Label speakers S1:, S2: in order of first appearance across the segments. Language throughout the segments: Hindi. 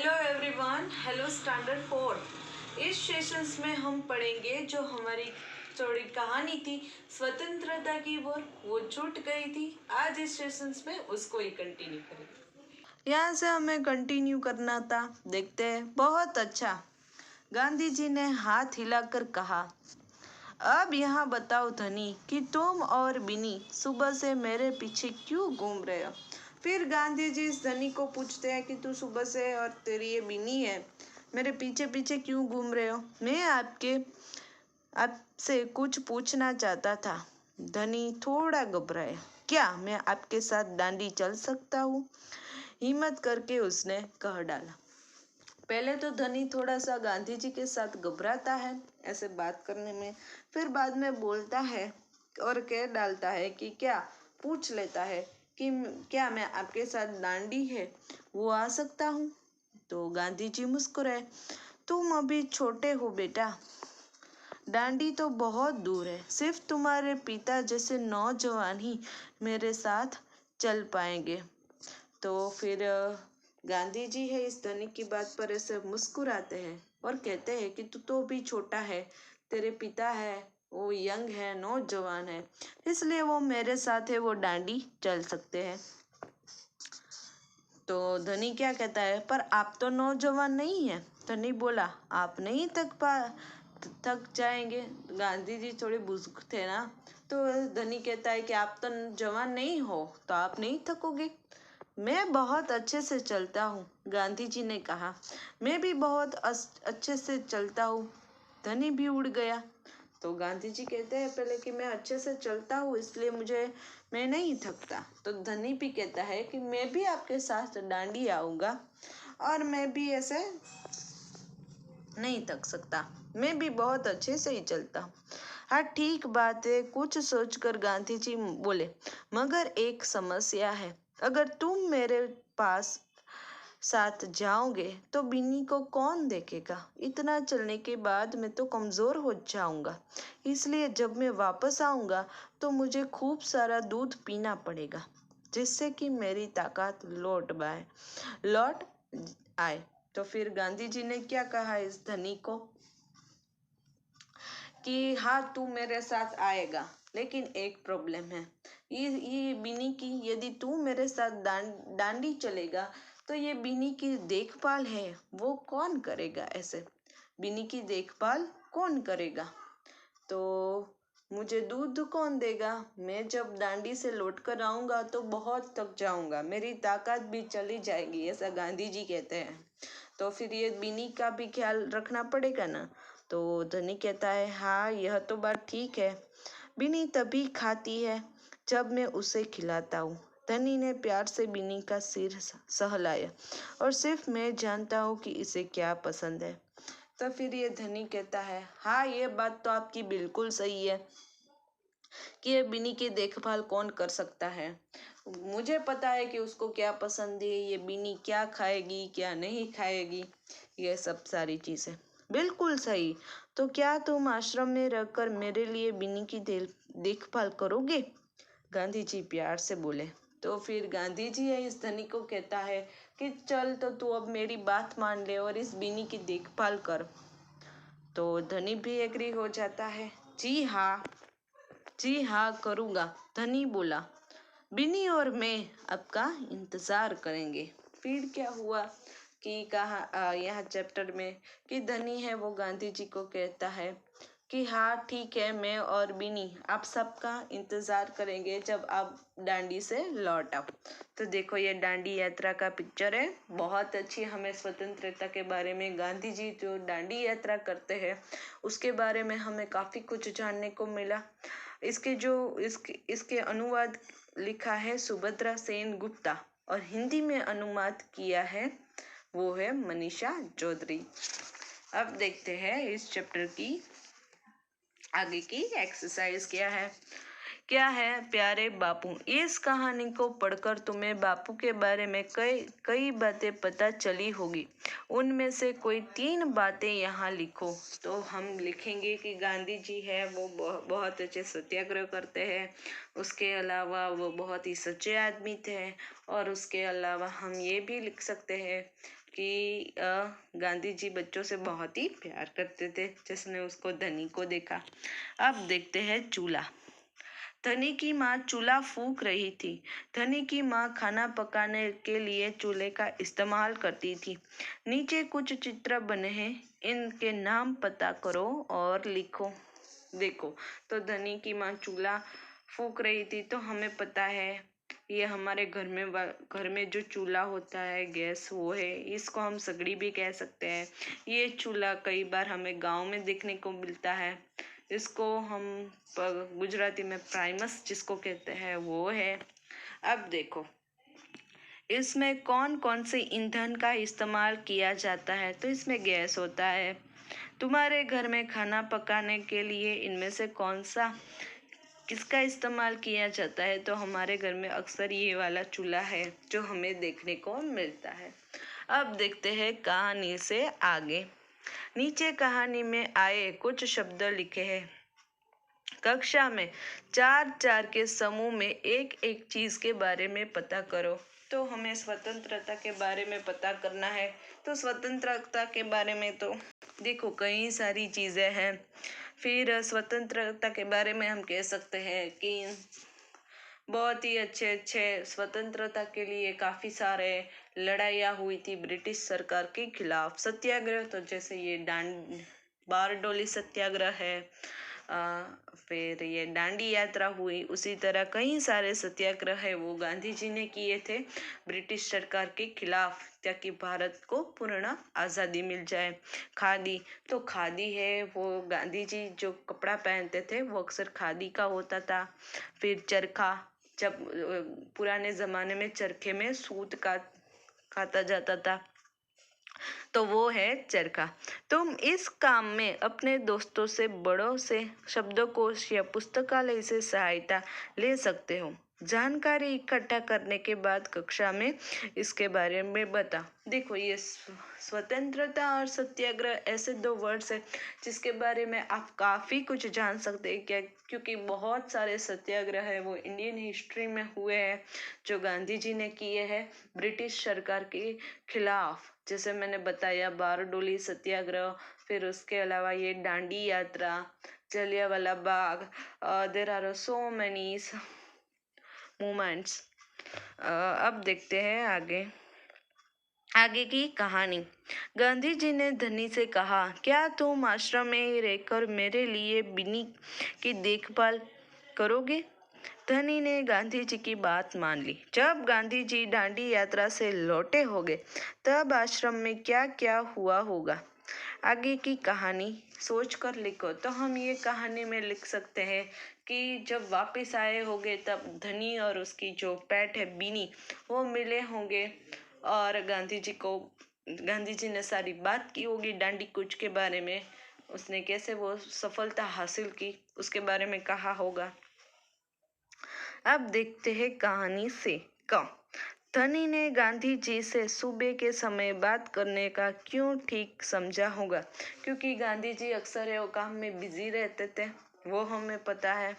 S1: Hello everyone, hello standard 4। इस सेशंस में हम पढ़ेंगे जो हमारी थोड़ी कहानी थी स्वतंत्रता की वो छूट गई थी। आज इस सेशंस में उसको ही कंटिन्यू करेंगे। यहाँ से हमें कंटिन्यू करना था। देखते हैं। बहुत अच्छा। गांधी जी ने हाथ हिलाकर कहा, अब यहाँ बताओ धनी कि तुम और बिनी सुबह से मेरे पीछे क्यों घूम रहे हो। फिर गांधी जी इस धनी को पूछते हैं कि तू सुबह से और तेरी ये बिनी है मेरे पीछे पीछे क्यों घूम रहे हो। मैं आपसे कुछ पूछना चाहता था। धनी थोड़ा घबराया। क्या मैं आपके साथ दांडी चल सकता हूँ? हिम्मत करके उसने कह डाला। पहले तो धनी थोड़ा सा गांधी जी के साथ घबराता है ऐसे बात करने में, फिर बाद में बोलता है और कह डालता है कि क्या पूछ लेता है कि क्या मैं आपके साथ दांडी है वो आ सकता हूँ। तो गांधी जी मुस्कुराए। तुम अभी छोटे हो बेटा, दांडी तो बहुत दूर है। सिर्फ तुम्हारे पिता जैसे नौजवान ही मेरे साथ चल पाएंगे। तो फिर गांधी जी है इस धनी की बात पर ऐसे मुस्कुराते हैं और कहते हैं कि तू तो भी छोटा है, तेरे पिता है वो यंग है, नौजवान है, इसलिए वो मेरे साथ है वो दांडी चल सकते हैं। तो धनी क्या कहता है, पर आप तो नौजवान नहीं है। धनी बोला, आप नहीं थक जाएंगे। गांधी जी थोड़े बुजुर्ग थे ना, तो धनी कहता है कि आप तो जवान नहीं हो तो आप नहीं थकोगे। मैं बहुत अच्छे से चलता हूँ, गांधी जी ने कहा। मैं भी बहुत अच्छे से चलता हूँ। धनी भी उड़ गया। तो गांधी जी कहते हैं पहले कि मैं अच्छे से चलता हूँ इसलिए मैं नहीं थकता। तो धनी भी कहता है कि मैं भी आपके साथ दांडी आऊँगा और मैं भी ऐसे नहीं थक सकता, मैं भी बहुत अच्छे से ही चलता हूँ। हाँ ठीक बात है, कुछ सोचकर गांधी जी बोले, मगर एक समस्या है। अगर तुम मेरे पास साथ जाओगे तो बिन्नी को कौन देखेगा? इतना चलने के बाद मैं तो कमजोर हो जाऊंगा, इसलिए जब मैं वापस आऊंगा तो मुझे खूब सारा दूध पीना पड़ेगा जिससे कि मेरी ताकत लौट आए। तो फिर गांधी जी ने क्या कहा इस धनी को कि हाँ तू मेरे साथ आएगा, लेकिन एक प्रॉब्लम है। ये बिनी की, यदि तू मेरे साथ दांडी चलेगा तो ये बिनी की देखभाल है वो कौन करेगा? ऐसे बिनी की देखभाल कौन करेगा? तो मुझे दूध कौन देगा? मैं जब दांडी से लौट कर आऊंगा तो बहुत थक जाऊंगा, मेरी ताकत भी चली जाएगी, ऐसा गांधी जी कहते हैं। तो फिर ये बिनी का भी ख्याल रखना पड़ेगा ना। तो धनी कहता है हाँ यह तो बात ठीक है, बिनी तभी खाती है जब मैं उसे खिलाता हूँ। धनी ने प्यार से बिनी का सिर सहलाया, और सिर्फ मैं जानता हूँ कि इसे क्या पसंद है। तो फिर ये धनी कहता है हाँ ये बात तो आपकी बिल्कुल सही है कि ये बिनी की देखभाल कौन कर सकता है। मुझे पता है कि उसको क्या पसंद है, ये बिनी क्या खाएगी क्या नहीं खाएगी, ये सब सारी चीजें बिल्कुल सही। तो क्या तुम आश्रम में रहकर मेरे लिए बिनी की देखभाल करोगे? गांधी जी प्यार से बोले। तो फिर गांधी जी है इस धनी को कहता है कि चल तो तू अब मेरी बात मान ले और इस बिनी की देखभाल कर। तो धनी भी एग्री हो जाता है। जी हाँ करूँगा, धनी बोला। बिनी और मैं आपका इंतजार करेंगे। फिर क्या हुआ कि कहा यहाँ चैप्टर में कि धनी है वो गांधी जी को कहता है कि हाँ ठीक है, मैं और बिनी आप सबका इंतजार करेंगे जब आप दांडी से लौट आओ। तो देखो ये दांडी यात्रा का पिक्चर है, बहुत अच्छी। हमें स्वतंत्रता के बारे में गांधी जी जो दांडी यात्रा करते हैं उसके बारे में हमें काफी कुछ जानने को मिला। इसके अनुवाद लिखा है सुभद्रा सेन गुप्ता और हिंदी में अनुवाद किया है वो है मनीषा चौधरी। अब देखते हैं इस चैप्टर की आगे की एक्सरसाइज क्या है प्यारे बापू। इस कहानी को पढ़कर तुम्हें बापू के बारे में कई बातें पता चली होगी। उनमें से कोई 3 बातें यहाँ लिखो। तो हम लिखेंगे कि गांधी जी है वो बहुत अच्छे सत्याग्रह करते हैं, उसके अलावा वो बहुत ही सच्चे आदमी थे, और उसके अलावा हम ये भी लिख सकते हैं कि गांधी जी बच्चों से बहुत ही प्यार करते थे, जिसने उसको धनी को देखा। अब देखते हैं चूल्हा। धनी की माँ चूल्हा फूंक रही थी। धनी की माँ खाना पकाने के लिए चूल्हे का इस्तेमाल करती थी। नीचे कुछ चित्र बने हैं, इनके नाम पता करो और लिखो। देखो, तो धनी की माँ चूल्हा फूंक रही थी, तो हमें पता है ये हमारे घर में जो चूल्हा होता है, गैस, वो है। इसको हम सगड़ी भी कह सकते हैं। ये चूल्हा कई बार हमें गांव में देखने को मिलता है। इसको हम गुजराती में प्राइमस जिसको कहते हैं, वो है। अब देखो, इसमें कौन कौन से ईंधन का इस्तेमाल किया जाता है। तो इसमें गैस होता है। तुम्हारे घर में खाना पकाने के लिए इनमें से कौन सा किसका इस्तेमाल किया जाता है। तो हमारे घर में अक्सर ये वाला चूल्हा है जो हमें देखने को मिलता है। अब देखते हैं कहानी से आगे। नीचे कहानी में आए कुछ शब्द लिखे हैं। कक्षा में 4-4 के समूह में एक एक चीज के बारे में पता करो। तो हमें स्वतंत्रता के बारे में पता करना है। तो स्वतंत्रता के बारे में तो देखो कई सारी चीजें हैं। फिर स्वतंत्रता के बारे में हम कह सकते हैं कि बहुत ही अच्छे अच्छे स्वतंत्रता के लिए काफी सारे लड़ाइयाँ हुई थी ब्रिटिश सरकार के खिलाफ। सत्याग्रह, तो जैसे ये बारडोली सत्याग्रह है, फिर ये दांडी यात्रा हुई। उसी तरह कई सारे सत्याग्रह है वो गांधी जी ने किए थे ब्रिटिश सरकार के खिलाफ, ताकि भारत को पूर्ण आज़ादी मिल जाए। खादी, तो खादी है वो गांधी जी जो कपड़ा पहनते थे वो अक्सर खादी का होता था। फिर चरखा, जब पुराने ज़माने में चरखे में सूत का काता जाता था, तो वो है चरखा। तुम इस काम में अपने दोस्तों से, बड़ों से शब्दकोश या पुस्तकालय से सहायता ले सकते हो। जानकारी इकट्ठा करने के बाद कक्षा में इसके बारे में बता। देखो, ये स्वतंत्रता और सत्याग्रह ऐसे दो वर्ड्स हैं जिसके बारे में आप काफ़ी कुछ जान सकते हैं क्या, क्योंकि बहुत सारे सत्याग्रह है वो इंडियन हिस्ट्री में हुए हैं जो गांधी जी ने किए हैं ब्रिटिश सरकार के खिलाफ। जैसे मैंने बताया बारडोली सत्याग्रह, फिर उसके अलावा ये दांडी यात्रा, Jallianwala Bagh. There are so many movements. अब देखते हैं आगे की कहानी। गांधी जी ने धनी से कहा, क्या तुम आश्रम में रहकर मेरे लिए बिन्नी की देखभाल करोगे। धनी ने गांधी जी की बात मान ली। जब गांधी जी दांडी यात्रा से लौटे होंगे तब आश्रम में क्या क्या हुआ होगा। आगे की कहानी सोचकर लिखो। तो हम ये कहानी में लिख सकते हैं कि जब वापस आए होंगे तब धनी और उसकी जो पेट है बिनी, वो मिले होंगे और गांधी जी ने सारी बात की होगी दांडी कूच के बारे में। उसने कैसे वो सफलता हासिल की उसके बारे में कहा होगा। अब देखते हैं कहानी से क। धनी ने गांधी जी से सुबह के समय बात करने का क्यों ठीक समझा होगा, क्योंकि गांधी जी अक्सर वो काम में बिजी रहते थे, वो हमें पता है।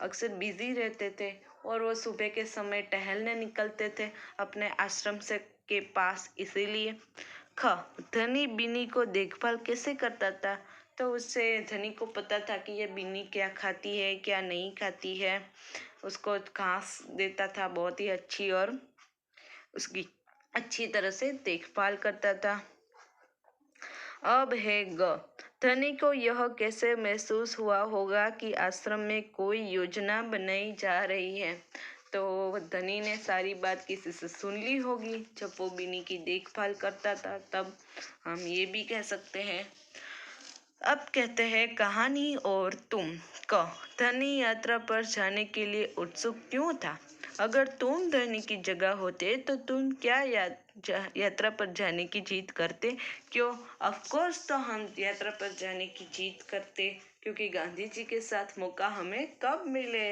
S1: अक्सर बिजी रहते थे और वो सुबह के समय टहलने निकलते थे अपने आश्रम से के पास, इसीलिए। ख, धनी बिन्नी को देखभाल कैसे करता था। तो उससे धनी को पता था कि ये बिन्नी क्या खाती है क्या नहीं खाती है। उसको घास देता था बहुत ही अच्छी, और उसकी अच्छी तरह से देखभाल करता था। अब है ग, धनी को यह कैसे महसूस हुआ होगा कि आश्रम में कोई योजना बनाई जा रही है। तो धनी ने सारी बात किसी से सुन ली होगी जब वो बिन्नी की देखभाल करता था, तब हम ये भी कह सकते हैं। अब कहते हैं कहानी और तुम क, धनी यात्रा पर जाने के लिए उत्सुक क्यों था। अगर तुम धनी की जगह होते तो तुम क्या यात्रा पर जाने की जिद करते। क्यों? ऑफ कोर्स, तो हम यात्रा पर जाने की जिद करते, क्योंकि गांधी जी के साथ मौका हमें कब मिले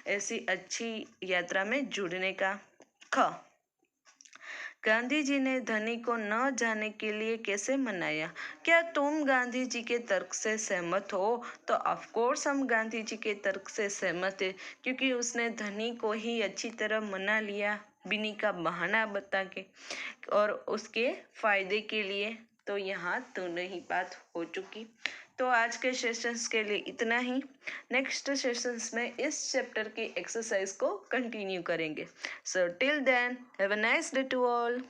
S1: ऐसी अच्छी यात्रा में जुड़ने का। ख, गांधी जी ने धनी को न जाने के लिए कैसे मनाया। क्या तुम गांधी जी के तर्क से सहमत हो। तो ऑफ कोर्स हम गांधी जी के तर्क से सहमत है, क्योंकि उसने धनी को ही अच्छी तरह मना लिया बिनी का बहाना बता के और उसके फायदे के लिए। तो यहाँ दोनों ही बात हो चुकी। तो आज के सेशंस के लिए इतना ही। नेक्स्ट सेशंस में इस चैप्टर की एक्सरसाइज को कंटिन्यू करेंगे। So till then have a nice day to all.